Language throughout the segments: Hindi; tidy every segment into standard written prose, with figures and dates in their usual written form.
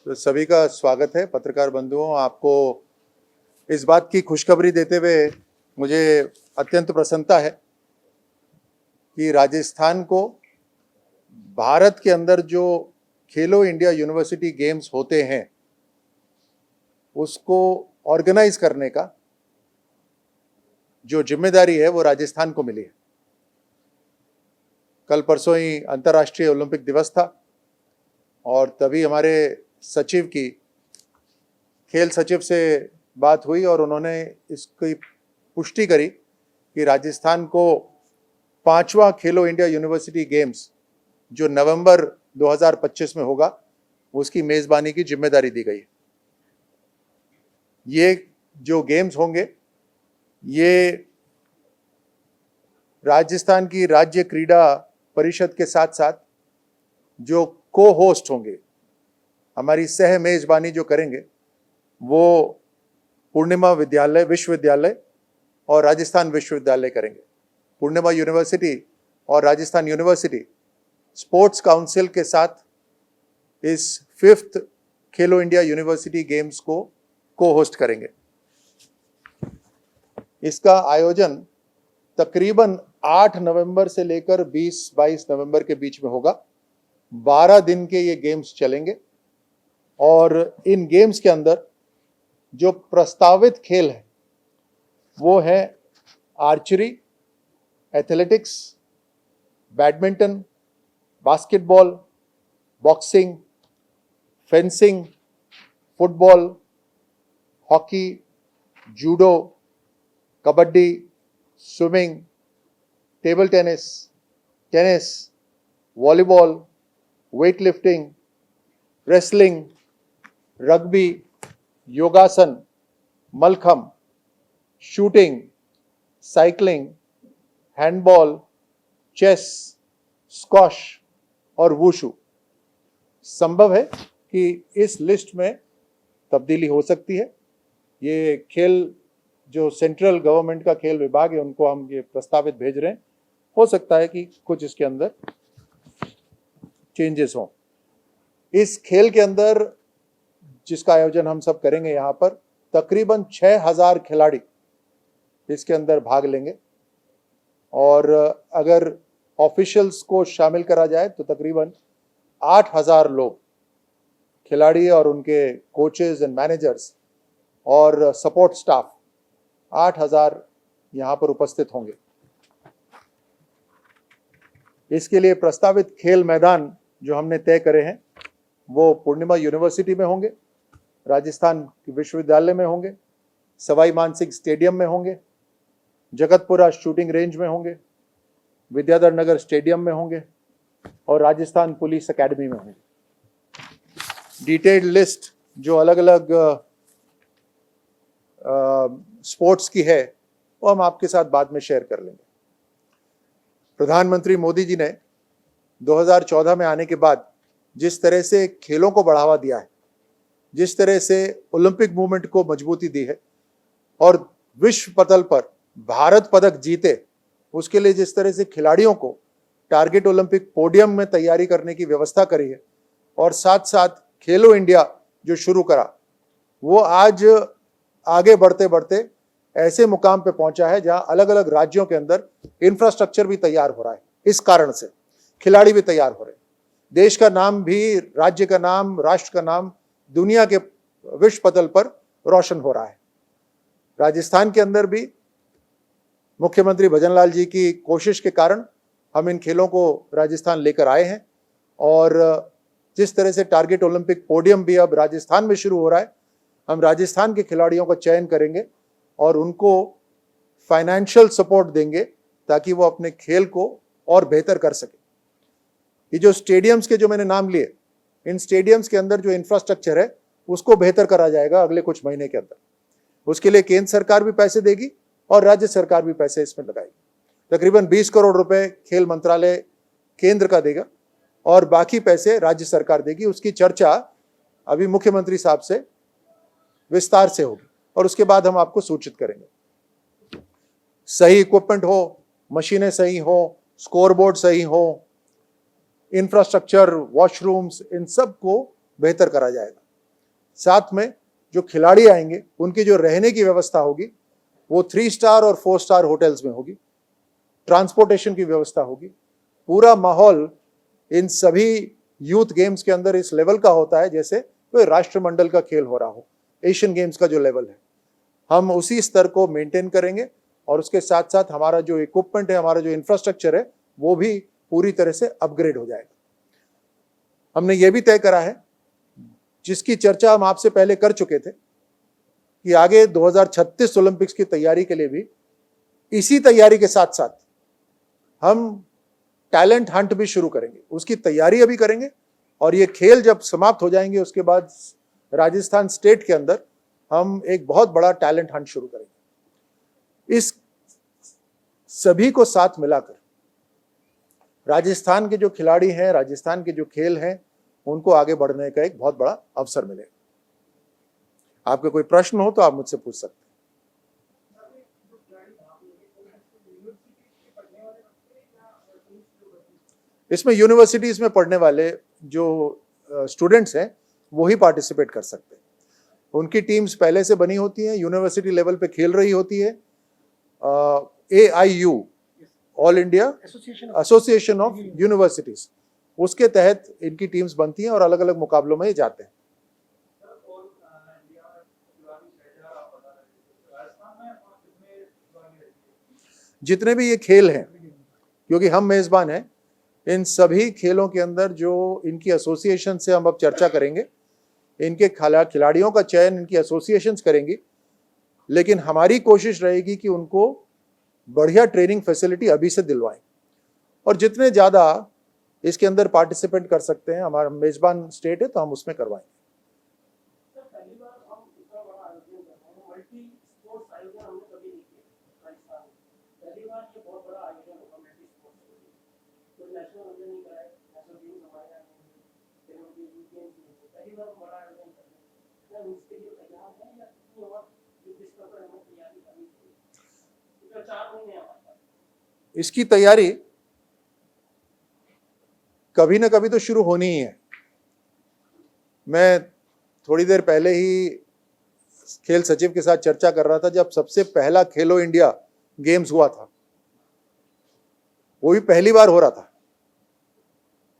तो सभी का स्वागत है। पत्रकार बंधुओं, आपको इस बात की खुशखबरी देते हुए मुझे अत्यंत प्रसन्नता है कि राजस्थान को भारत के अंदर जो खेलो इंडिया यूनिवर्सिटी गेम्स होते हैं उसको ऑर्गेनाइज करने का जो जिम्मेदारी है वो राजस्थान को मिली है। कल परसों ही अंतर्राष्ट्रीय ओलंपिक दिवस था और तभी हमारे सचिव की खेल सचिव से बात हुई और उन्होंने इसकी पुष्टि करी कि राजस्थान को 5वां खेलो इंडिया यूनिवर्सिटी गेम्स जो नवंबर 2025 में होगा उसकी मेज़बानी की जिम्मेदारी दी गई है। ये जो गेम्स होंगे ये राजस्थान की राज्य क्रीड़ा परिषद के साथ साथ जो को होस्ट होंगे, हमारी सह मेजबानी जो करेंगे वो पूर्णिमा विश्वविद्यालय और राजस्थान विश्वविद्यालय करेंगे। पूर्णिमा यूनिवर्सिटी और राजस्थान यूनिवर्सिटी स्पोर्ट्स काउंसिल के साथ इस 5th खेलो इंडिया यूनिवर्सिटी गेम्स को होस्ट करेंगे। इसका आयोजन तकरीबन 8 नवंबर से लेकर 20-22 नवंबर के बीच में होगा। 12 दिन के ये गेम्स चलेंगे और इन गेम्स के अंदर जो प्रस्तावित खेल है वो है archery, athletics, badminton, basketball, boxing, fencing, football, hockey, judo, kabaddi, swimming, table tennis, volleyball, weightlifting, wrestling, rugby, yogasana, mallakhamb, shooting, cycling, handball, chess, squash और वुशु। संभव है कि इस लिस्ट में तब्दीली हो सकती है। ये खेल जो सेंट्रल गवर्नमेंट का खेल विभाग है उनको हम ये प्रस्तावित भेज रहे हैं। हो सकता है कि कुछ इसके अंदर चेंजेस हों। इस खेल के अंदर जिसका आयोजन हम सब करेंगे, यहाँ पर तकरीबन 6000 खिलाड़ी इसके अंदर भाग लेंगे और अगर ऑफिशियल्स को शामिल करा जाए तो तकरीबन 8000 लोग, खिलाड़ी और उनके कोचेज एंड मैनेजर्स और सपोर्ट स्टाफ 8000 यहाँ पर उपस्थित होंगे। इसके लिए प्रस्तावित खेल मैदान जो हमने तय करे हैं वो पूर्णिमा यूनिवर्सिटी में होंगे, राजस्थान विश्वविद्यालय में होंगे, सवाई मानसिंह स्टेडियम में होंगे, जगतपुरा शूटिंग रेंज में होंगे, विद्याधर नगर स्टेडियम में होंगे और राजस्थान पुलिस एकेडमी में होंगे। डिटेल्ड लिस्ट जो अलग अलग स्पोर्ट्स की है वो हम आपके साथ बाद में शेयर कर लेंगे। प्रधानमंत्री मोदी जी ने 2014 में आने के बाद जिस तरह से खेलों को बढ़ावा दिया है, जिस तरह से ओलंपिक मूवमेंट को मजबूती दी है और विश्व पटल पर भारत पदक जीते, उसके लिए जिस तरह से खिलाड़ियों को टारगेट ओलंपिक पोडियम में तैयारी करने की व्यवस्था करी है और साथ साथ खेलो इंडिया जो शुरू करा वो आज आगे बढ़ते बढ़ते ऐसे मुकाम पे पहुंचा है जहां अलग अलग राज्यों के अंदर इंफ्रास्ट्रक्चर भी तैयार हो रहा है। इस कारण से खिलाड़ी भी तैयार हो रहे हैं। देश का नाम भी, राज्य का नाम, राष्ट्र का नाम दुनिया के विश्व पटल पर रोशन हो रहा है। राजस्थान के अंदर भी मुख्यमंत्री भजनलाल जी की कोशिश के कारण हम इन खेलों को राजस्थान लेकर आए हैं और जिस तरह से टारगेट ओलंपिक पोडियम भी अब राजस्थान में शुरू हो रहा है, हम राजस्थान के खिलाड़ियों का चयन करेंगे और उनको फाइनेंशियल सपोर्ट देंगे ताकि वो अपने खेल को और बेहतर कर सके। ये जो स्टेडियम्स के जो मैंने नाम लिए, इन स्टेडियम्स के अंदर जो इंफ्रास्ट्रक्चर है उसको बेहतर करा जाएगा अगले कुछ महीने के अंदर। उसके लिए केंद्र सरकार भी पैसे देगी और राज्य सरकार भी पैसे इसमें लगाएगी। तकरीबन 20 करोड़ रुपए खेल मंत्रालय केंद्र का देगा और बाकी पैसे राज्य सरकार देगी। उसकी चर्चा अभी मुख्यमंत्री साहब से विस्तार से होगी और उसके बाद हम आपको सूचित करेंगे। सही इक्विपमेंट हो, मशीनें सही हो, स्कोरबोर्ड सही हो, इंफ्रास्ट्रक्चर, वॉशरूम्स, इन सब को बेहतर करा जाएगा। साथ में जो खिलाड़ी आएंगे उनकी जो रहने की व्यवस्था होगी वो 3 स्टार और 4 स्टार होटल्स में होगी, ट्रांसपोर्टेशन की व्यवस्था होगी। पूरा माहौल इन सभी यूथ गेम्स के अंदर इस लेवल का होता है जैसे कोई राष्ट्रमंडल का खेल हो रहा हो, एशियन गेम्स का जो लेवल है। हम उसी स्तर को मेंटेन करेंगे और उसके साथ साथ हमारा जो इक्विपमेंट है, हमारा जो इंफ्रास्ट्रक्चर है, वो भी पूरी तरह से अपग्रेड हो जाएगा। हमने ये भी तय करा है, जिसकी चर्चा हम आपसे पहले कर चुके थे, कि आगे 2036 ओलंपिक्स की तैयारी के लिए भी इसी तैयारी के साथ साथ हम टैलेंट हंट भी शुरू करेंगे। उसकी तैयारी अभी करेंगे और ये खेल जब समाप्त हो जाएंगे उसके बाद राजस्थान स्टेट के अंदर हम एक बहुत बड़ा टैलेंट हंट शुरू करेंगे। इस सभी को साथ मिलाकर राजस्थान के जो खिलाड़ी हैं, राजस्थान के जो खेल हैं, उनको आगे बढ़ने का एक बहुत बड़ा अवसर मिलेगा। आपके कोई प्रश्न हो तो आप मुझसे पूछ सकते हैं। इसमें यूनिवर्सिटीज में पढ़ने वाले जो स्टूडेंट्स हैं वो ही पार्टिसिपेट कर सकते हैं। उनकी टीम्स पहले से बनी होती हैं, यूनिवर्सिटी लेवल पे खेल रही होती है। AIU, all India association of universities, उसके तहत इनकी टीम्स बनती हैं और अलग अलग मुकाबलों में ये जाते हैं। जितने भी ये खेल हैं, क्योंकि हम मेजबान हैं, इन सभी खेलों के अंदर जो इनकी एसोसिएशन से हम अब चर्चा करेंगे, इनके खिलाड़ियों का चयन इनकी एसोसिएशंस करेंगी, लेकिन हमारी कोशिश रहेगी कि उनको बढ़िया ट्रेनिंग फैसिलिटी अभी से दिलवाएं और जितने ज़्यादा इसके अंदर पार्टिसिपेट कर सकते हैं, हमारा मेजबान स्टेट है तो हम उसमें करवाएंगे। इसकी तैयारी कभी ना कभी तो शुरू होनी ही है। मैं थोड़ी देर पहले ही खेल सचिव के साथ चर्चा कर रहा था, जब सबसे पहला खेलो इंडिया गेम्स हुआ था, वो भी पहली बार हो रहा था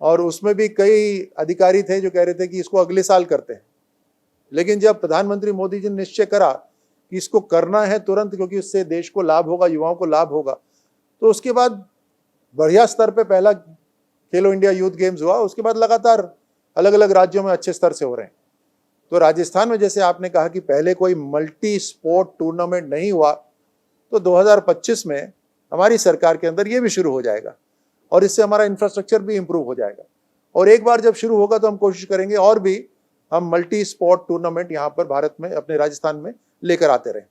और उसमें भी कई अधिकारी थे जो कह रहे थे कि इसको अगले साल करते हैं। लेकिन जब प्रधानमंत्री मोदी जी ने निश्चय करा कि इसको करना है तुरंत, क्योंकि उससे देश को लाभ होगा, युवाओं को लाभ होगा, तो उसके बाद बढ़िया स्तर पे पहला खेलो इंडिया यूथ गेम्स हुआ। उसके बाद लगातार अलग अलग राज्यों में अच्छे स्तर से हो रहे हैं। तो राजस्थान में जैसे आपने कहा कि पहले कोई मल्टी स्पोर्ट टूर्नामेंट नहीं हुआ, तो 2025 में हमारी सरकार के अंदर ये भी शुरू हो जाएगा और इससे हमारा इंफ्रास्ट्रक्चर भी इंप्रूव हो जाएगा। और एक बार जब शुरू होगा तो हम कोशिश करेंगे और भी हम मल्टी स्पोर्ट टूर्नामेंट यहाँ पर भारत में, अपने राजस्थान में लेकर आते रहें।